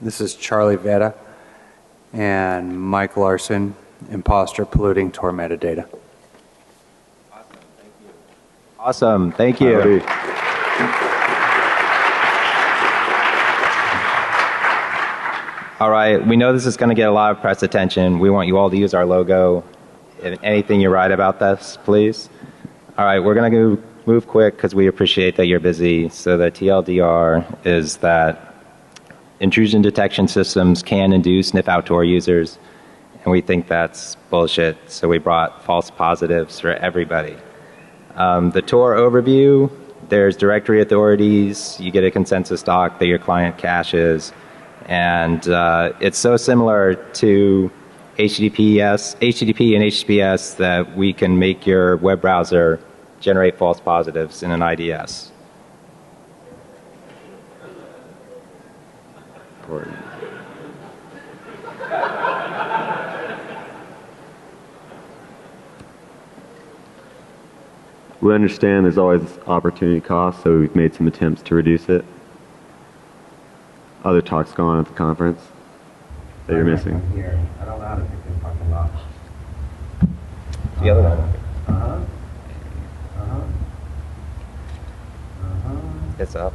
This is Charlie Vedaa and Mike Larsen, Impostor, Polluting Tor Metadata. Awesome, thank you. All right, we know this is going to get a lot of press attention. We want you all to use our logo in anything you write about this, please. All right, we're going to move quick because we appreciate that you're busy. So the TLDR is that intrusion detection systems can and do sniff out Tor users, and we think that's bullshit, so we brought false positives for everybody. The Tor overview, there's directory authorities, you get a consensus doc that your client caches, and it's so similar to HTTP and HTTPS that we can make your web browser generate false positives in an IDS. We understand there's always opportunity cost, so we've made some attempts to reduce it. Other talks going on at the conference that you're missing. Here. I don't know how to pick this fucking lock. The other one. It's up.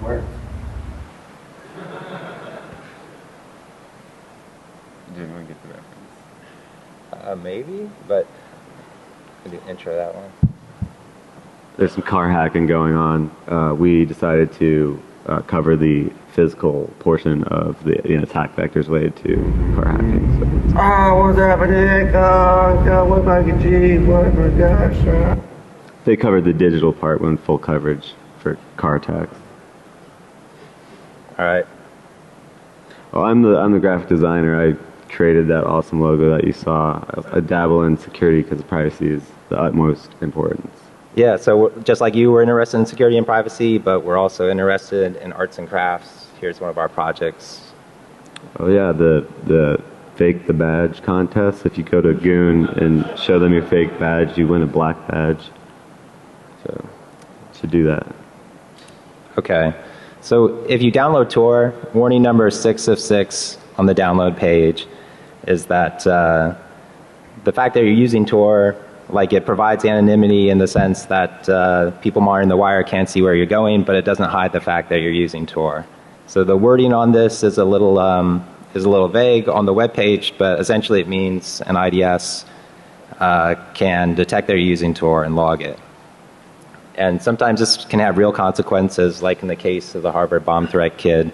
Where? Didn't want to get the reference. Maybe, but maybe intro that one. There's some car hacking going on. We decided to cover the physical portion of the attack vectors related to car hacking. So. Oh, what's happening? God, what my G? What my gosh? They covered the digital part when full coverage for car attacks. All right. Well, I'm the graphic designer. I created that awesome logo that you saw. I dabble in security because privacy is the utmost importance. Yeah, so just like you, we're interested in security and privacy, but we're also interested in arts and crafts. Here's one of our projects. Oh yeah, the fake the badge contest. If you go to Goon and show them your fake badge, you win a black badge. So, should do that. Okay, so if you download Tor, warning number 6 of 6 on the download page is that the fact that you're using Tor, like it provides anonymity in the sense that people monitoring the wire can't see where you're going, but it doesn't hide the fact that you're using Tor. So the wording on this is a little vague on the web page, but essentially it means an IDS can detect that you're using Tor and log it. And sometimes this can have real consequences, like in the case of the Harvard bomb threat kid.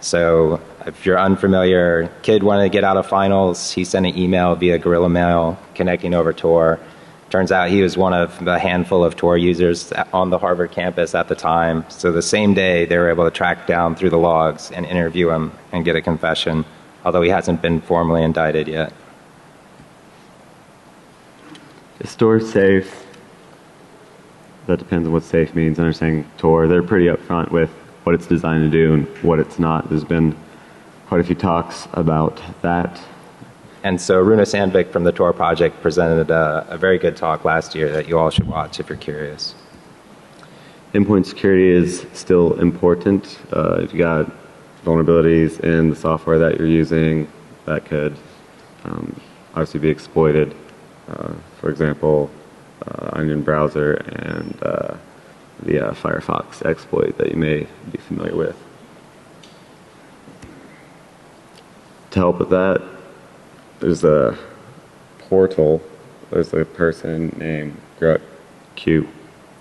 So if you're unfamiliar, kid wanted to get out of finals, he sent an email via Guerrilla Mail connecting over Tor. Turns out he was one of a handful of Tor users on the Harvard campus at the time. So the same day they were able to track down through the logs and interview him and get a confession, although he hasn't been formally indicted yet. Is Tor safe? That depends on what safe means. Understanding Tor, they're pretty upfront with what it's designed to do and what it's not. There's been quite a few talks about that. And so Runa Sandvik from the Tor project presented a very good talk last year that you all should watch if you're curious. Endpoint security is still important. If you got vulnerabilities in the software that you're using, that could obviously be exploited. For example, Onion browser and the Firefox exploit that you may be familiar with. To help with that, there's a portal. There's a person named Grug. Q.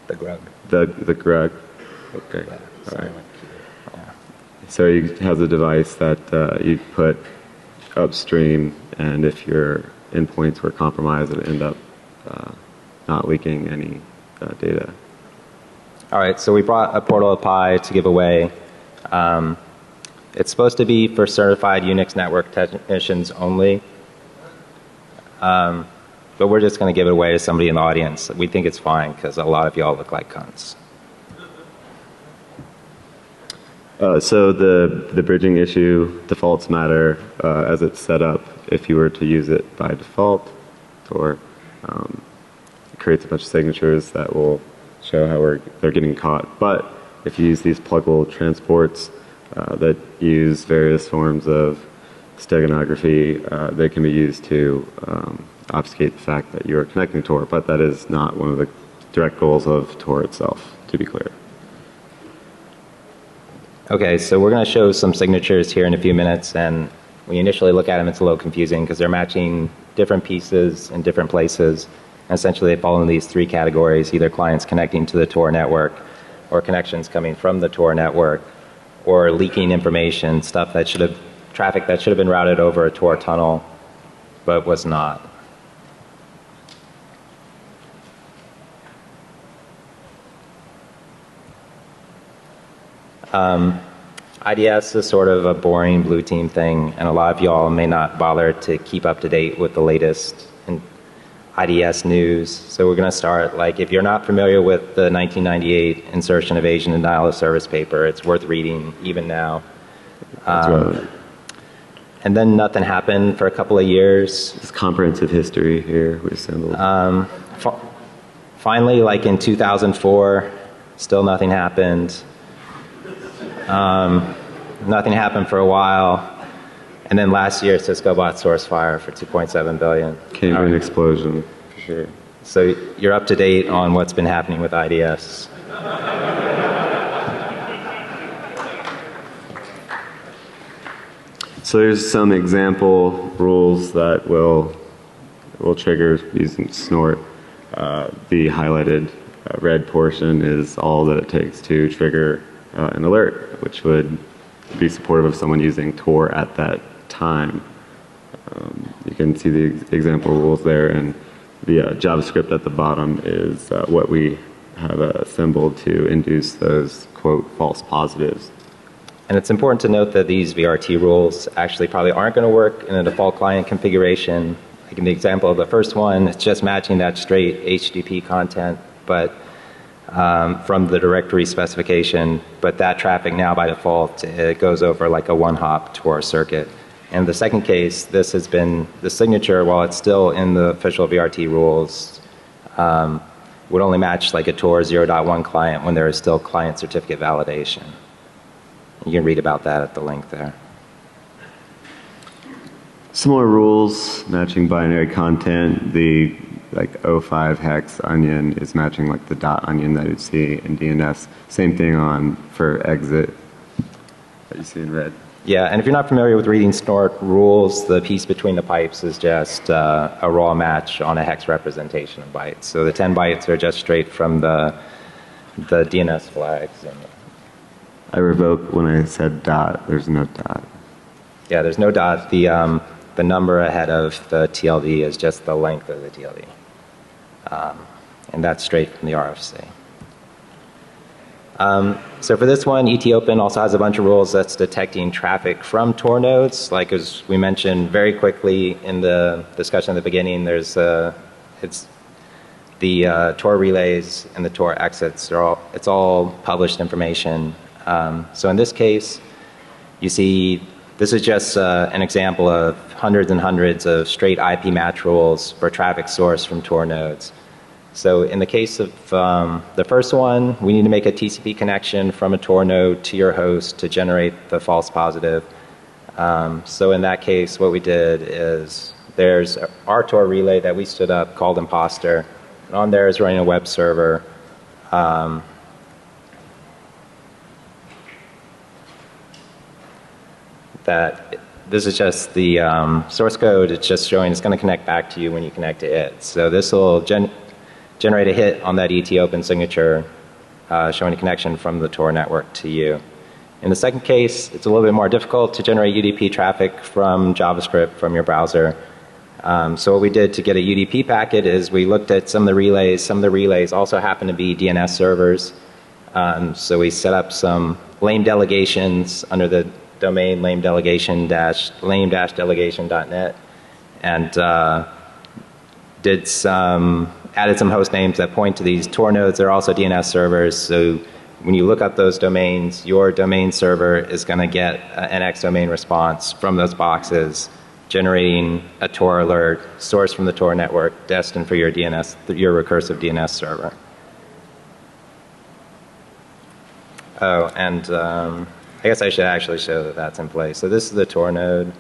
The Grug. The Grug. Okay. Yeah, all right. like yeah. So he has a device that you put upstream, and if your endpoints were compromised, it would end up not leaking any data. All right, so we brought a portal of Pi to give away. It's supposed to be for certified Unix network technicians only. But we're just going to give it away to somebody in the audience. We think it's fine because a lot of y'all look like cunts. So the bridging issue, defaults matter as it's set up. If you were to use it by default, or it creates a bunch of signatures that will show how they're getting caught. But if you use these pluggable transports that use various forms of steganography, they can be used to obfuscate the fact that you are connecting Tor, but that is not one of the direct goals of Tor itself, to be clear. Okay, so we're going to show some signatures here in a few minutes, and when you initially look at them, it's a little confusing because they're matching different pieces in different places. And essentially, they fall into these three categories: either clients connecting to the Tor network, or connections coming from the Tor network, or leaking information, stuff that should have, traffic that should have been routed over a Tor tunnel, but was not. IDS is sort of a boring blue team thing, and a lot of y'all may not bother to keep up to date with the latest IDS news. So we're going to start, like, if you're not familiar with the 1998 insertion evasion and denial of service paper, it's worth reading even now. And then nothing happened for a couple of years. It's comprehensive history here we assembled. Finally, like in 2004, still nothing happened. Nothing happened for a while. And then last year, Cisco bought SourceFire for $2.7 billion. Cambrian explosion, for sure. So you're up to date on what's been happening with IDS. So there's some example rules that will trigger using snort. The highlighted red portion is all that it takes to trigger an alert, which would be supportive of someone using Tor at that time. You can see the example rules there, and the JavaScript at the bottom is what we have assembled to induce those, quote, false positives. And it's important to note that these VRT rules actually probably aren't going to work in a default client configuration. Like in the example of the first one, it's just matching that straight HTTP content, but from the directory specification, but that traffic now by default, it goes over like a one-hop Tor circuit. And the second case, this has been, the signature, while it's still in the official VRT rules, would only match like a Tor 0.1 client when there is still client certificate validation. You can read about that at the link there. Similar rules, matching binary content. The like 05 hex onion is matching like the dot onion that you see in DNS. Same thing on for exit that you see in red. Yeah, and if you're not familiar with reading snort rules, the piece between the pipes is just a raw match on a hex representation of bytes. So the 10 bytes are just straight from the DNS flags. And I revoke when I said dot. There's no dot. yeah, there's no dot. The number ahead of the TLD is just the length of the TLD. And that's straight from the RFC. So for this one, ETOpen also has a bunch of rules that's detecting traffic from Tor nodes. Like as we mentioned very quickly in the discussion at the beginning, there's it's the Tor relays and the Tor exits. It's all published information. So in this case, you see this is just an example of hundreds and hundreds of straight IP match rules for traffic source from Tor nodes. So in the case of the first one, we need to make a TCP connection from a Tor node to your host to generate the false positive. So in that case, what we did is there's our Tor relay that we stood up called Impostor. And on there is running a web server. That this is just the source code. It's just showing it's going to connect back to you when you connect to it. So this will generate a hit on that ETOpen signature showing a connection from the Tor network to you. In the second case, it's a little bit more difficult to generate UDP traffic from JavaScript from your browser. So what we did to get a UDP packet is we looked at some of the relays. Some of the relays also happen to be DNS servers. So we set up some lame delegations under the domain lame-delegation.net and added some host names that point to these Tor nodes. They're also DNS servers. So when you look up those domains, your domain server is going to get an NX domain response from those boxes, generating a Tor alert sourced from the Tor network destined for your recursive DNS server. Oh, and I guess I should actually show that that's in place. So this is the Tor node.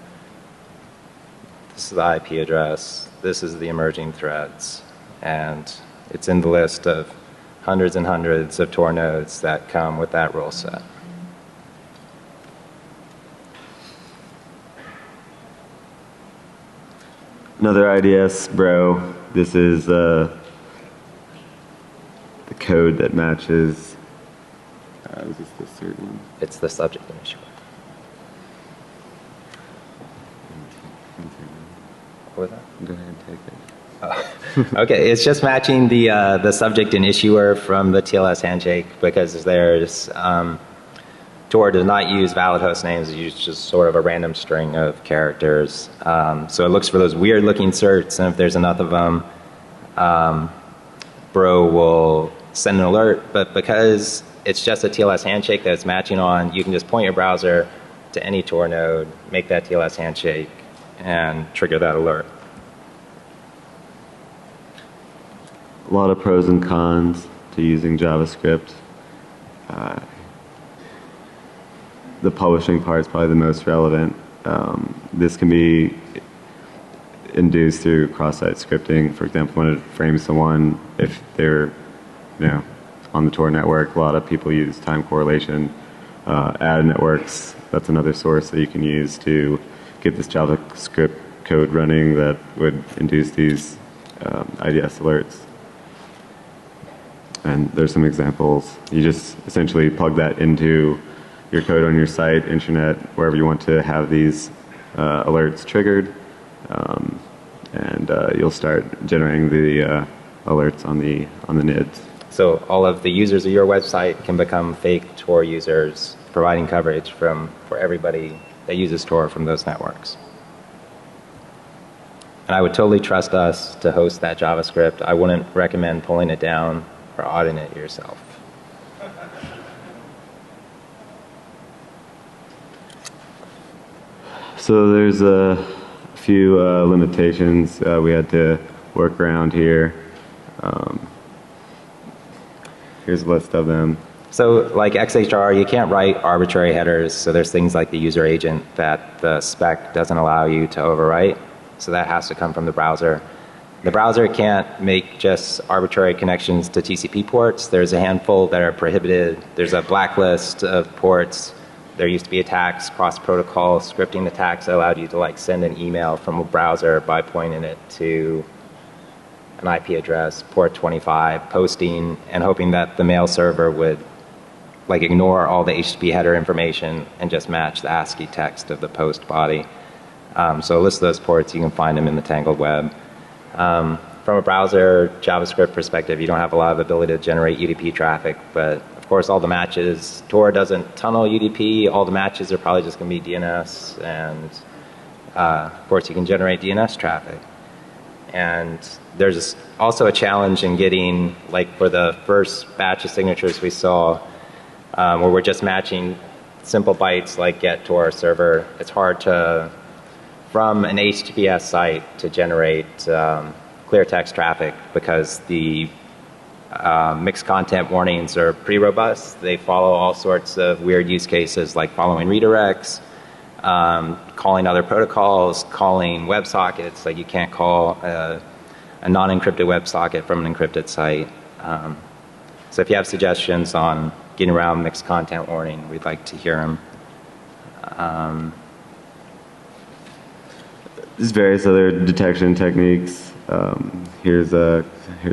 This is the IP address. This is the emerging threads. And it's in the list of hundreds and hundreds of Tor nodes that come with that rule set. Another IDS, bro. This is the code that matches. Is this the certain? It's the subject and issuer. What was that? Go ahead and take it. Okay, it's just matching the subject and issuer from the TLS handshake because there's Tor does not use valid host names. It uses just sort of a random string of characters. So it looks for those weird looking certs, and if there's enough of them, Bro will send an alert. But because it's just a TLS handshake that it's matching on, you can just point your browser to any Tor node, make that TLS handshake, and trigger that alert. A lot of pros and cons to using JavaScript. The publishing part is probably the most relevant. This can be induced through cross-site scripting. For example, when it frames someone, if they're, on the Tor network, a lot of people use time correlation. Ad networks, that's another source that you can use to get this JavaScript code running that would induce these IDS alerts. And there's some examples. You just essentially plug that into your code on your site, intranet, wherever you want to have these alerts triggered, and you'll start generating the alerts on the NIDs. So all of the users of your website can become fake Tor users, providing coverage for everybody that uses Tor from those networks. And I would totally trust us to host that JavaScript. I wouldn't recommend pulling it down or auditing it yourself. So there's a few limitations we had to work around here. Here's a list of them. So like XHR, you can't write arbitrary headers. So there's things like the user agent that the spec doesn't allow you to overwrite. So that has to come from the browser. The browser can't make just arbitrary connections to TCP ports. There's a handful that are prohibited. There's a blacklist of ports. There used to be attacks, cross-protocol scripting attacks that allowed you to send an email from a browser by pointing it to an IP address, port 25, posting, and hoping that the mail server would ignore all the HTTP header information and just match the ASCII text of the post body. So a list of those ports, you can find them in the Tangled Web. From a browser JavaScript perspective, you don't have a lot of ability to generate UDP traffic, but of course all the matches, Tor doesn't tunnel UDP, all the matches are probably just going to be DNS, and of course you can generate DNS traffic. And there's also a challenge in getting, for the first batch of signatures we saw, where we're just matching simple bytes like get to our server, it's hard to, from an HTTPS site, to generate clear text traffic because the mixed content warnings are pretty robust. They follow all sorts of weird use cases like following redirects, calling other protocols, calling WebSockets. You can't call a non-encrypted WebSocket from an encrypted site. So if you have suggestions on getting around mixed content warning, we'd like to hear them. There's various other detection techniques. Here's a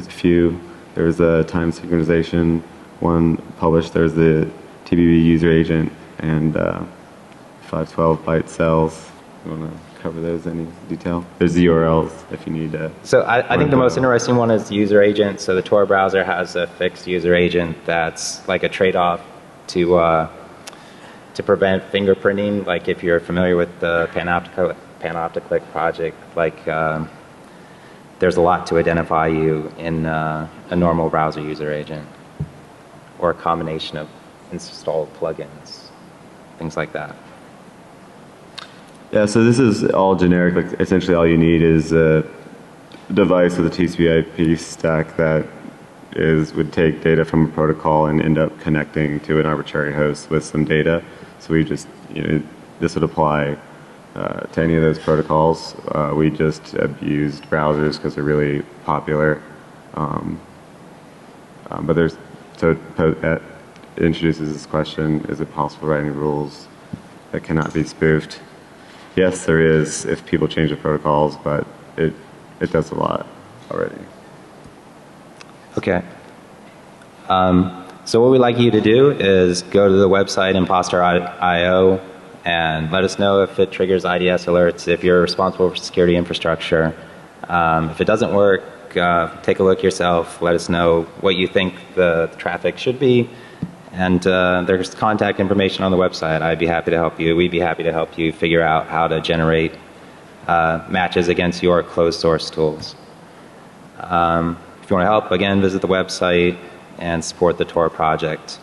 few. There's a time synchronization one published. There's the TBB user agent and 512 byte cells. You want to cover those in any detail? There's the URLs if you need to. So I think the most interesting one is the user agent. So the Tor browser has a fixed user agent that's like a trade-off to prevent fingerprinting. If you're familiar with the Panopticlick project, there's a lot to identify you in a normal browser user agent, or a combination of installed plugins, things like that. Yeah, so this is all generic. Essentially all you need is a device with a TCP/IP stack that would take data from a protocol and end up connecting to an arbitrary host with some data. So we just, this would apply to any of those protocols. We just abused browsers because they're really popular. But it introduces this question: is it possible to write any rules that cannot be spoofed? Yes, there is if people change the protocols, but it does a lot already. Okay. So what we'd like you to do is go to the website Impostor.io and let us know if it triggers IDS alerts, if you're responsible for security infrastructure. If it doesn't work, take a look yourself. Let us know what you think the traffic should be. And there's contact information on the website. I'd be happy to help you. We'd be happy to help you figure out how to generate matches against your closed source tools. If you want to help, again, visit the website and support the Tor project.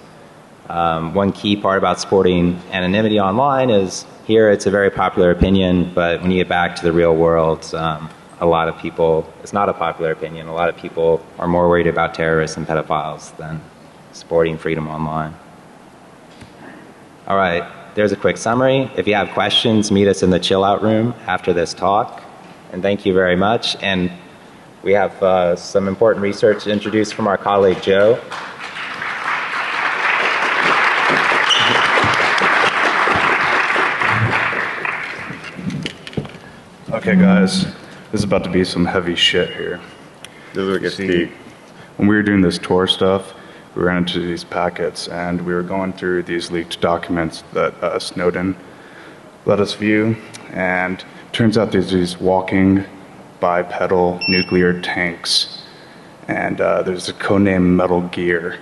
One key part about supporting anonymity online is here it's a very popular opinion, but when you get back to the real world, a lot of people, it's not a popular opinion. A lot of people are more worried about terrorists and pedophiles than supporting freedom online. All right, there's a quick summary. If you have questions, meet us in the chill out room after this talk. And thank you very much. And we have some important research introduced from our colleague Joe. Okay, guys, this is about to be some heavy shit here. This is where it gets deep. When we were doing this Tor stuff, we ran into these packets, and we were going through these leaked documents that Snowden let us view, and turns out there's these walking bipedal nuclear tanks, and there's a codename Metal Gear.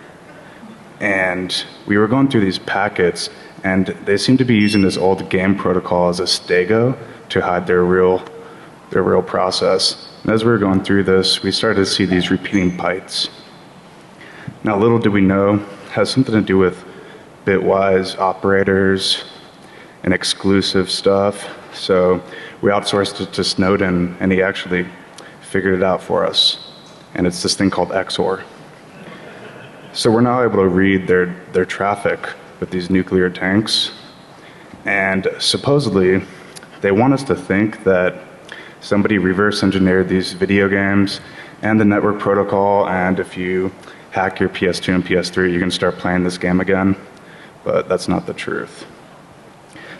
And we were going through these packets, and they seem to be using this old game protocol as a stego to hide their real process. And as we were going through this, we started to see these repeating bytes. Now, little did we know, it has something to do with bitwise operators and exclusive stuff. So we outsourced it to Snowden, and he actually figured it out for us. And it's this thing called XOR. So we're now able to read their traffic with these nuclear tanks. And supposedly, they want us to think that somebody reverse engineered these video games and the network protocol, and if you hack your PS2 and PS3, you can start playing this game again. But that's not the truth.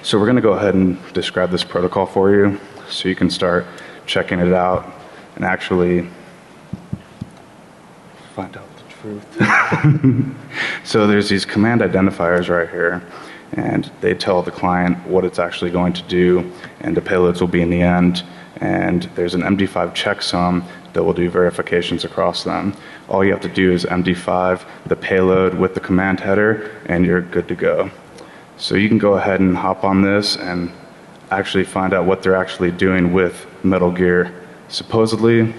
So we're going to go ahead and describe this protocol for you so you can start checking it out and actually find out the truth. So there's these command identifiers right here, and they tell the client what it's actually going to do, and the payloads will be in the end. And there's an MD5 checksum that will do verifications across them. All you have to do is MD5 the payload with the command header, and you're good to go. So you can go ahead and hop on this and actually find out what they're actually doing with Metal Gear. Supposedly,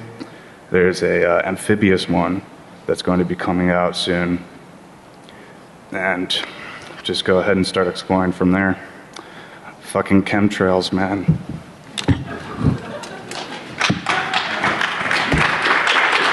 there's a amphibious one that's going to be coming out soon. And just go ahead and start exploring from there. Fucking chemtrails, man.